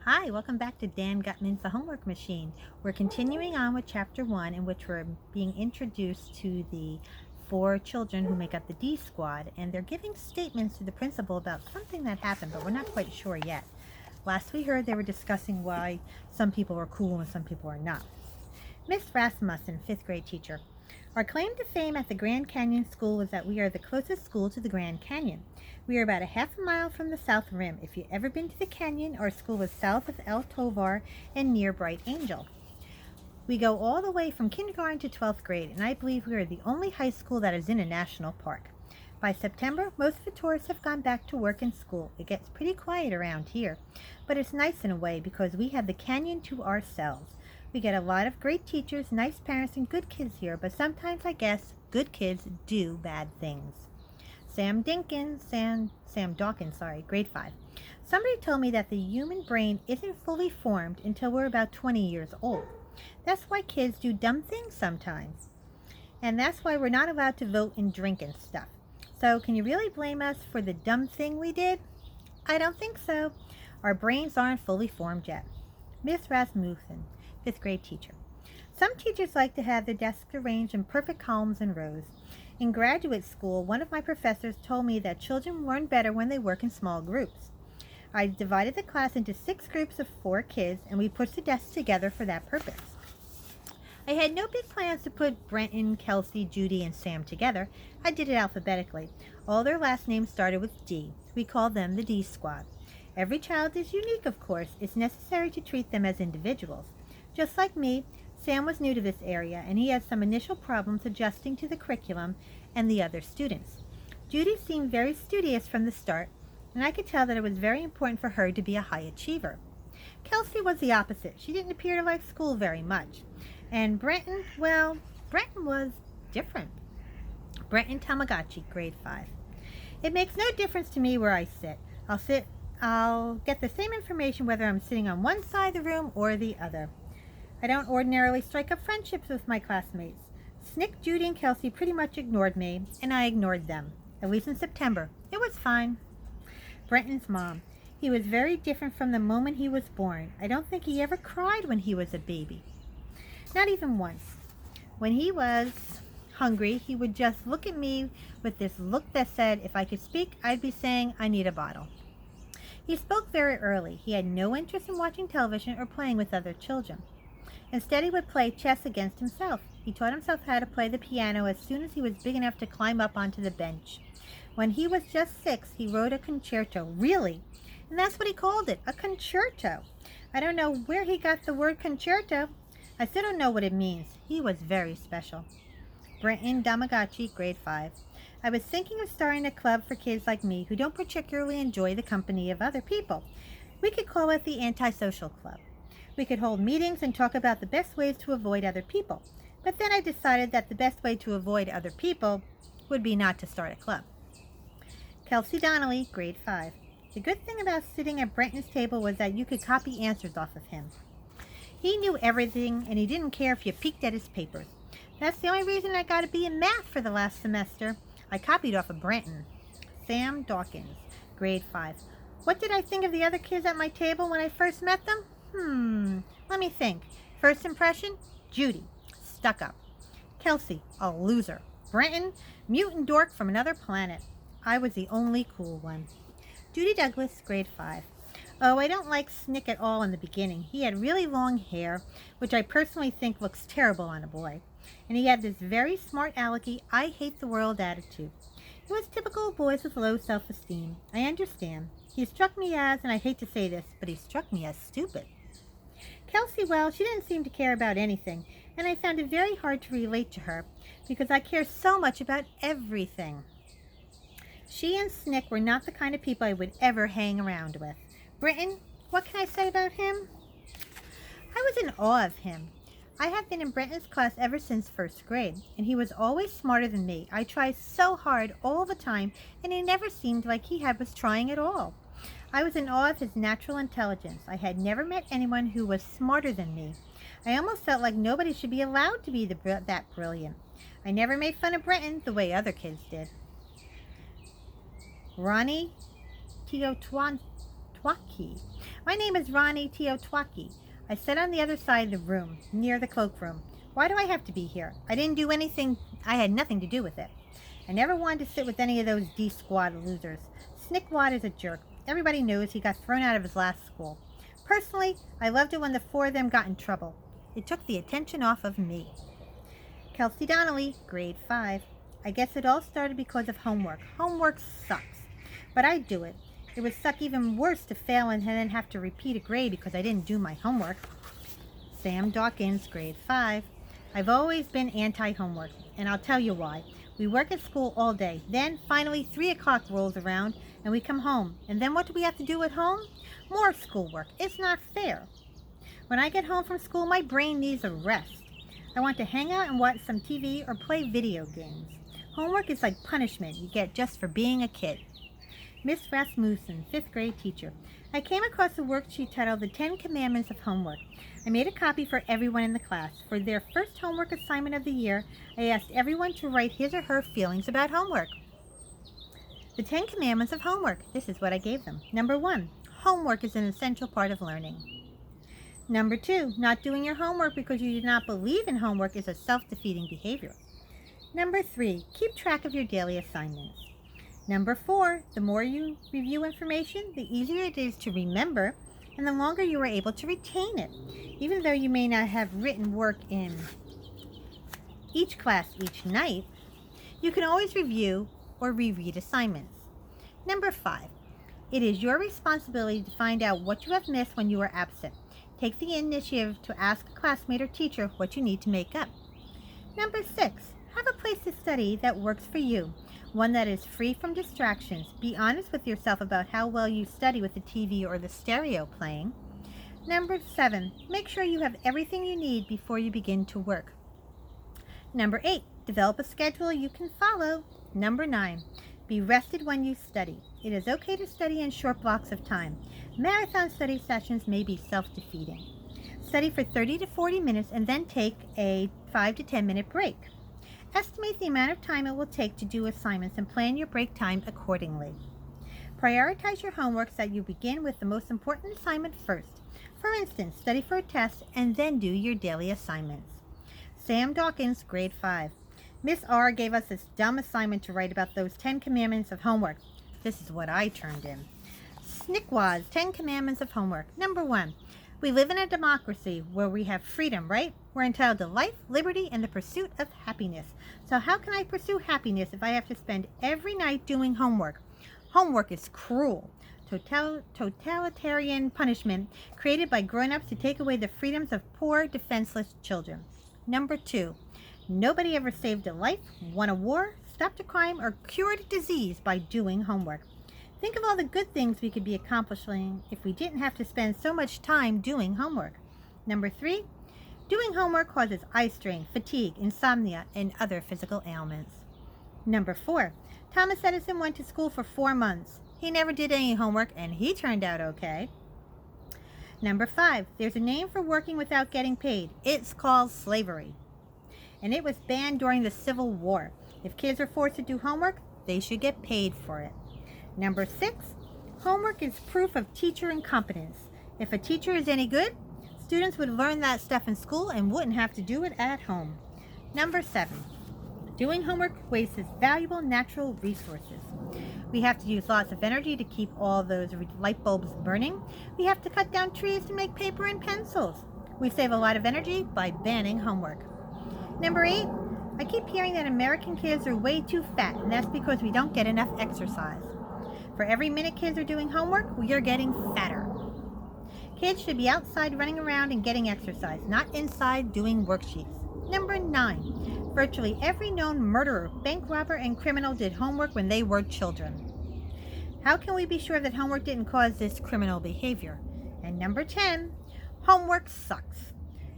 Hi, welcome back to Dan Gutman's The Homework Machine. We're continuing on with Chapter 1, in which we're being introduced to the four children who make up the D Squad, and they're giving statements to the principal about something that happened, but we're not quite sure yet. Last we heard, they were discussing why some people are cool and some people are not. Miss Rasmussen, fifth grade teacher. Our claim to fame at the Grand Canyon School is that we are the closest school to the Grand Canyon. We are about a half a mile from the South Rim. If you've ever been to the canyon, our school is south of El Tovar and near Bright Angel. We go all the way from kindergarten to 12th grade, and I believe we are the only high school that is in a national park. By September, most of the tourists have gone back to work and school. It gets pretty quiet around here, but it's nice in a way because we have the canyon to ourselves. We get a lot of great teachers, nice parents, and good kids here, but sometimes I guess good kids do bad things. Sam Dawkins, grade 5. Somebody told me that the human brain isn't fully formed until we're about 20 years old. That's why kids do dumb things sometimes. And that's why we're not allowed to vote and drink and stuff. So can you really blame us for the dumb thing we did? I don't think so. Our brains aren't fully formed yet. Miss Rasmussen, fifth grade teacher. Some teachers like to have their desks arranged in perfect columns and rows. In graduate school, one of my professors told me that children learn better when they work in small groups. I divided the class into 6 groups of 4 kids, and we pushed the desks together for that purpose. I had no big plans to put Brenton, Kelsey, Judy, and Sam together. I did it alphabetically. All their last names started with D. We called them the D Squad. Every child is unique, of course. It's necessary to treat them as individuals. Just like me, Sam was new to this area, and he had some initial problems adjusting to the curriculum and the other students. Judy seemed very studious from the start, and I could tell that it was very important for her to be a high achiever. Kelsey was the opposite. She didn't appear to like school very much. And Brenton, well, Brenton was different. Brenton Tamagotchi, grade 5. It makes no difference to me where I sit. I'll get the same information whether I'm sitting on one side of the room or the other. I don't ordinarily strike up friendships with my classmates. Snick, Judy, and Kelsey pretty much ignored me, and I ignored them. At least in September. It was fine. Brenton's mom. He was very different from the moment he was born. I don't think he ever cried when he was a baby. Not even once. When he was hungry, he would just look at me with this look that said, if I could speak, I'd be saying, I need a bottle. He spoke very early. He had no interest in watching television or playing with other children. Instead, he would play chess against himself. He taught himself how to play the piano as soon as he was big enough to climb up onto the bench. When he was just 6, he wrote a concerto. Really? And that's what he called it, a concerto. I don't know where he got the word concerto. I still don't know what it means. He was very special. Brenton Tamagotchi, grade 5. I was thinking of starting a club for kids like me who don't particularly enjoy the company of other people. We could call it the Antisocial Club. We could hold meetings and talk about the best ways to avoid other people. But then I decided that the best way to avoid other people would be not to start a club. Kelsey Donnelly, grade 5. The good thing about sitting at Brenton's table was that you could copy answers off of him. He knew everything, and he didn't care if you peeked at his papers. That's the only reason I got a B in math for the last semester. I copied off of Brenton. Sam Dawkins, grade 5. What did I think of the other kids at my table when I first met them? Let me think. First impression? Judy, stuck up. Kelsey, a loser. Brenton, mutant dork from another planet. I was the only cool one. Judy Douglas, grade 5. Oh, I don't like Snick at all in the beginning. He had really long hair, which I personally think looks terrible on a boy. And he had this very smart alecky, I hate the world attitude. It was typical of boys with low self-esteem. I understand. He struck me as, and I hate to say this, but he struck me as stupid. Kelsey, well, she didn't seem to care about anything, and I found it very hard to relate to her, because I care so much about everything. She and Snick were not the kind of people I would ever hang around with. Brenton, what can I say about him? I was in awe of him. I have been in Brenton's class ever since first grade, and he was always smarter than me. I tried so hard all the time, and he never seemed like he was trying at all. I was in awe of his natural intelligence. I had never met anyone who was smarter than me. I almost felt like nobody should be allowed to be that brilliant. I never made fun of Brenton the way other kids did. Ronnie Teotwaki. My name is Ronnie Teotwaki. I sit on the other side of the room, near the cloakroom. Why do I have to be here? I didn't do anything. I had nothing to do with it. I never wanted to sit with any of those D-squad losers. Snickwad is a jerk. Everybody knows he got thrown out of his last school. Personally, I loved it when the four of them got in trouble. It took the attention off of me. Kelsey Donnelly, grade 5. I guess it all started because of homework. Homework sucks, but I do it. It would suck even worse to fail and then have to repeat a grade because I didn't do my homework. Sam Dawkins, grade 5. I've always been anti-homework, and I'll tell you why. We work at school all day. Then, finally, 3 o'clock rolls around, and we come home. And then what do we have to do at home? More schoolwork. It's not fair. When I get home from school, my brain needs a rest. I want to hang out and watch some TV or play video games. Homework is like punishment you get just for being a kid. Miss Rasmussen, 5th grade teacher. I came across a worksheet titled The 10 Commandments of Homework. I made a copy for everyone in the class. For their first homework assignment of the year, I asked everyone to write his or her feelings about homework. The 10 Commandments of Homework. This is what I gave them. Number 1, homework is an essential part of learning. Number 2, not doing your homework because you do not believe in homework is a self-defeating behavior. Number 3, keep track of your daily assignments. Number 4, the more you review information, the easier it is to remember, and the longer you are able to retain it. Even though you may not have written work in each class each night, you can always review or reread assignments. Number 5, it is your responsibility to find out what you have missed when you are absent. Take the initiative to ask a classmate or teacher what you need to make up. Number 6, have a place to study that works for you. One that is free from distractions. Be honest with yourself about how well you study with the TV or the stereo playing. Number 7, make sure you have everything you need before you begin to work. Number 8, develop a schedule you can follow. Number 9, be rested when you study. It is okay to study in short blocks of time. Marathon study sessions may be self-defeating. Study for 30 to 40 minutes and then take a 5 to 10 minute break. Estimate the amount of time it will take to do assignments and plan your break time accordingly. Prioritize your homework so that you begin with the most important assignment first. For instance, study for a test and then do your daily assignments. Sam Dawkins, grade 5. Miss R gave us this dumb assignment to write about those 10 commandments of homework. This is what I turned in. Snickwad's 10 commandments of homework. Number 1. We live in a democracy where we have freedom, right? We're entitled to life, liberty, and the pursuit of happiness. So how can I pursue happiness if I have to spend every night doing homework? Homework is cruel, totalitarian punishment created by grown-ups to take away the freedoms of poor, defenseless children. Number 2, nobody ever saved a life, won a war, stopped a crime, or cured a disease by doing homework. Think of all the good things we could be accomplishing if we didn't have to spend so much time doing homework. Number 3, doing homework causes eye strain, fatigue, insomnia, and other physical ailments. Number 4, Thomas Edison went to school for 4 months. He never did any homework, and he turned out okay. Number 5, there's a name for working without getting paid. It's called slavery. And it was banned during the Civil War. If kids are forced to do homework, they should get paid for it. Number 6, homework is proof of teacher incompetence. If a teacher is any good, students would learn that stuff in school and wouldn't have to do it at home. Number 7, doing homework wastes valuable natural resources. We have to use lots of energy to keep all those light bulbs burning. We have to cut down trees to make paper and pencils. We save a lot of energy by banning homework. Number 8, I keep hearing that American kids are way too fat, and that's because we don't get enough exercise. For every minute kids are doing homework, we are getting fatter. Kids should be outside running around and getting exercise, not inside doing worksheets. Number 9, virtually every known murderer, bank robber, and criminal did homework when they were children. How can we be sure that homework didn't cause this criminal behavior? And number 10, homework sucks.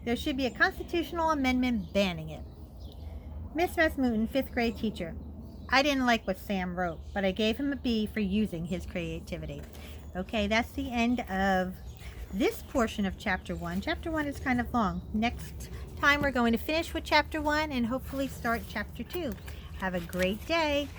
There should be a constitutional amendment banning it. Miss Rasmussen, 5th grade teacher. I didn't like what Sam wrote, but I gave him a B for using his creativity. Okay, that's the end of this portion of Chapter 1. Chapter 1 is kind of long. Next time we're going to finish with Chapter 1 and hopefully start Chapter 2. Have a great day.